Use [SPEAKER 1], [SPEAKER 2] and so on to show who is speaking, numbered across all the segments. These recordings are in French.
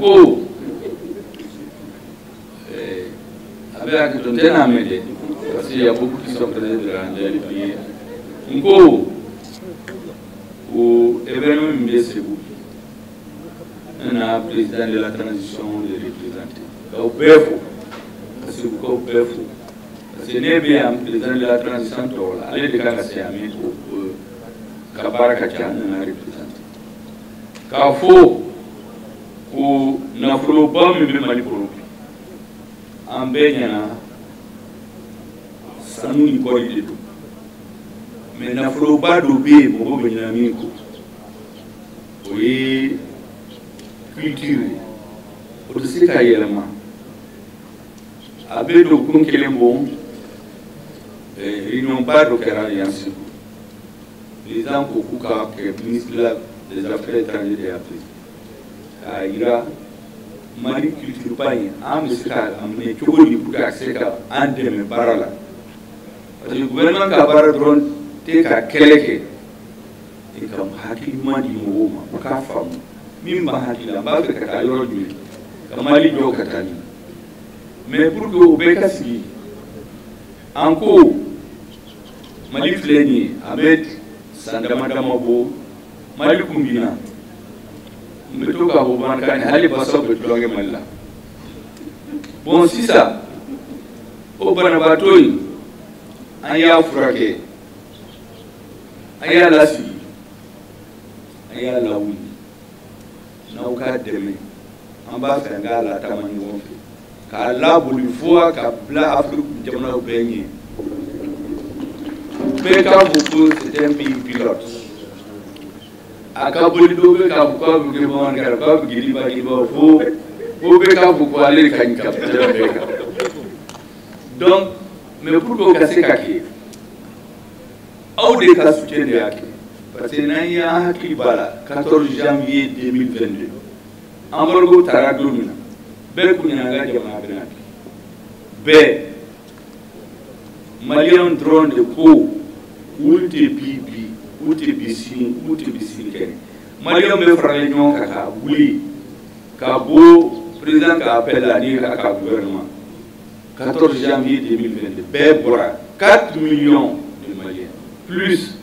[SPEAKER 1] ko avec le temps amédé parce qu'il y a beaucoup qui sont présents de la prière. Ngo au événement Mbesebou, un président de la transition de représentés. Au Befo, parce que au Befo, c'est né bien président de la transition de la allée de Kagassiami au Kabarakacha, un représenté. Kafo ou Nafoloba Mimalipo, en Benyana, Sanou Nikoli. Mais Nafoloba Doubé, mon beau Benamiko, oui, culture, pour ce qui est élément. Avec le Kunkelembon, ils n'ont pas de carrière. Les gens Kokuka, qui est ministre des Affaires étrangères et Afrique, à Ira, Mali culture païen, Amescal, amené Chogoli pour accéder à un de mes barala. Parce que le gouvernement Kabara drone. Te ka keleke e kam hakilima di mo ka famu min ba hakila ba ka ta yoro ju kamali jo ka tani mais pour que o be ka sigi anko mali fleni abet sandama dama bo mali kumbina mbeto ka bo ban kan hali baso be longe malla bon si ça o bana batoyi an ya furake Aya la si, aya la oui, na uka deme, amba fenga la tamani wonfe, ka la bolifua ka bla Afrique jamana ubenye. Beka buku c'est un pays pilote. Aka bolidobe ka buku buku mangara ka buku liba liba fo beka buku aller kanyika beka. Donc, mais pour que ça se cache. Au cas soutien de Haki, parce que nous avons 14 janvier 2022. Amborgo Taradomina, Bekunanga Yamabenaki. B. Malian drone de Co, Ulte Bibi, Ulte Bissin, Ulte Bissin. Malian Befralion Kaka, Bouli, Kabo, président qui appelle la NIR à gouvernement. 14 janvier 2022. B. Bora, 4 millions de Maliens. Plus,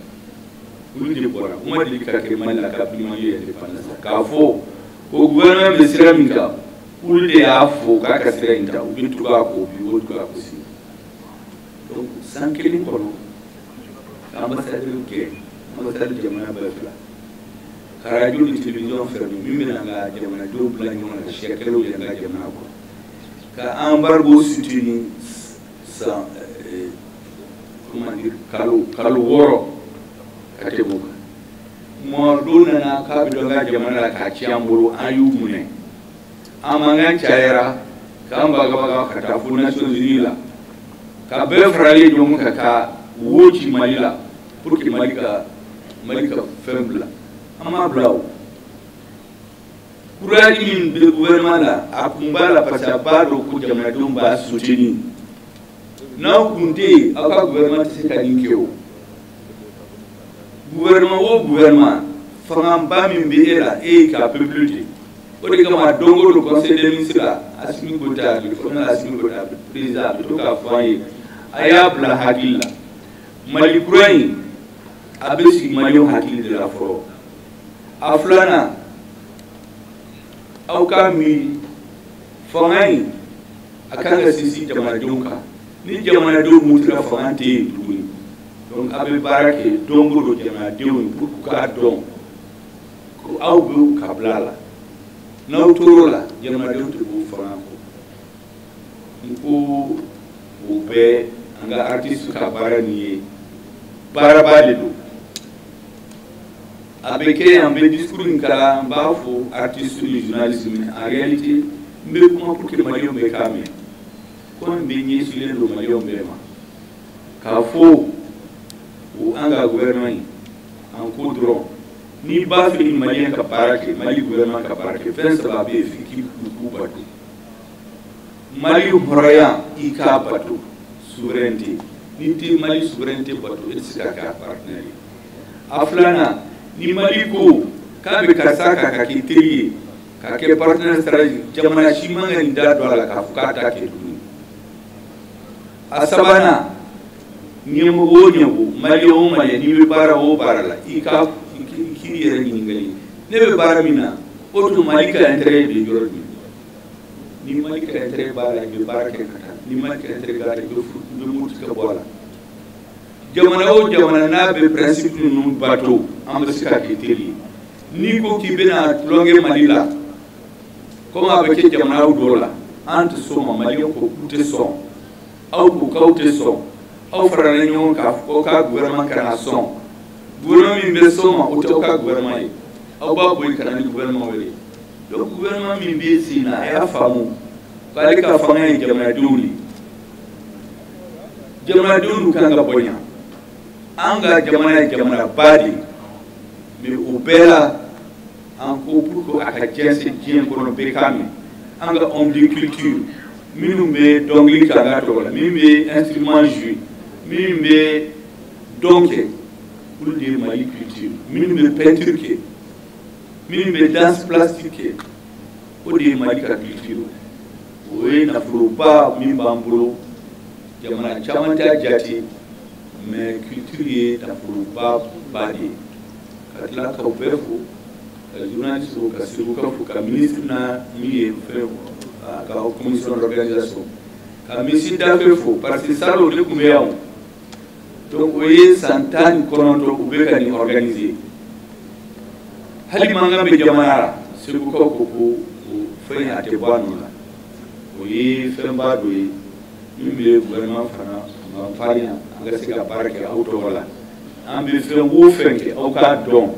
[SPEAKER 1] vous le dites, on m'a dit que la capitale est indépendante. Car faut au gouvernement de Séramika, pour les afos, car c'est un ou bien tout à coup, ou tout à coup. Donc, sans qu'il y ait un ambassadeur qui ambassadeur de Jamana Bafla. Car la télévision ferme, même la Jamana double, la Chiakelo, la Jamana. Car embargo soutenu sans. Comment dire, Kalu Woro, Katebuka. Morduna na Kabidonga Jamana Kachiamburu, Ayumune. Amangan Chaira, Kambaga Katafu Nations Unila. Kabefrali Jomukaka, Wuchi Malila, Puki Malika Fembla. Amablau. Kuraji de gouvernement a Kumbala Pasabado Kujamadumba soutenu. Now, Kunte, our gouvernement is a gouvernement, Fangambami Béla et Capability. Odekama Dongo, le conseil des ministres, Asmi Gota, le Fona Asmi Gota, président, Toka Foye, Ayabla Hakila, Malikurai, Abesi Mayo Hakil de la Foro. Aflana, Aukami, Fangai, Akanga Sisi Jamadunka. Ni jamana do mutra fante duni donc abe barake dongo do jamana de pour ka don ko awbu kablala naw torola jamana do to franco ko obe anga artiste ka barani barabale do abe ke ambe discours nkala mbafo artiste ni journalisme en réalité mbe kuma pour que malion be kame comme baigné sur les Romains, car faut ou un gouvernement en coudron, ni bas fait une malien caparake, Mali gouvernement caparake, fin ça va bien fiki ou bateau. Mali Horaya, Ika bateau, souveraineté, ni Mali souveraineté bateau, et c'est un partenaire. Aflana, ni Maliko, Kabe Kasaka Kakiteri, ka ke partenaire stratégique jamana shi manga ni da do ala ka fukata ke duni asabana nyemo wo nyemo mali o mali ni be bara o bara la ika kiri yere ni ngali ne be bara mina otu mali ka entre be joro ni mali ka entre bara be bara ke kata ni mali ka entre gata be mutu ka bola jamana o jamana na be principe nu bato ambasika ke teli ni ko ki bena longe malila comme avec jamana o dola ante soma mali ko kute son au ko kaute son au frana nyon ka ko ka gouvernement kana son gouvernement mi be soma o to ka gouvernement au ba boy kana ni gouvernement wele donc gouvernement mi be sina ya famu kale ka fanga jamana duli jamana dulu kanga bonya anga jamana badi mais au bela encore pour ko aka jense jien ko no be kami anga homme de culture minnu be dongli kanga to la min be instrument joué min be donc pour dire mali culture min be peinture ke min be danse plastique pour dire mali culture oui na pas min bambulo jamana chamanta jati mais culture ta pas badi katla ka befu journaliste ou ka siruka fu ka ministre na mi fe ka commission d'organisation ka misi da fe fu parce que ça le kumbe yawo donc oye santani konoto ubeka ni organiser hali manga be jamana siruka ko fe ate bwanu la oye fe mbado yi mbe gouvernement fana faria nga siga barake auto wala ambe fe wo fenke au ka don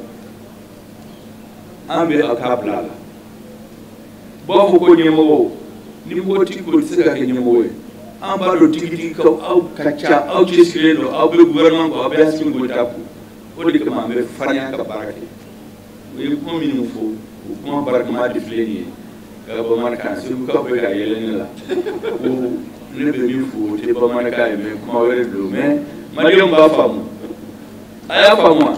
[SPEAKER 1] ambe akabla bo ko nyemo ni mo ti ko siga ke nyemo amba do tigi ko au kacha au chesirelo au be gouvernement ko be asin go tapu o de kama be faria ka barake we ko min fo ko barake ma defleni ka ba man kan su ko be ga yeleni la ne be min fo te ba man ka me kuma wele do me mariam ba famu aya famu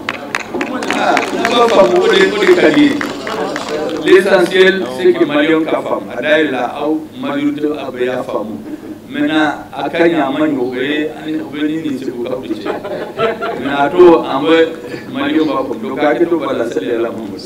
[SPEAKER 1] ba famu o de kali l'essentiel c'est que mariam ka famu adai la au majorité abaya famu maintenant akanya manyo e ani obeni ni se ko ka piche na to ambe mariam ba famu do ka ke to bala sele la famu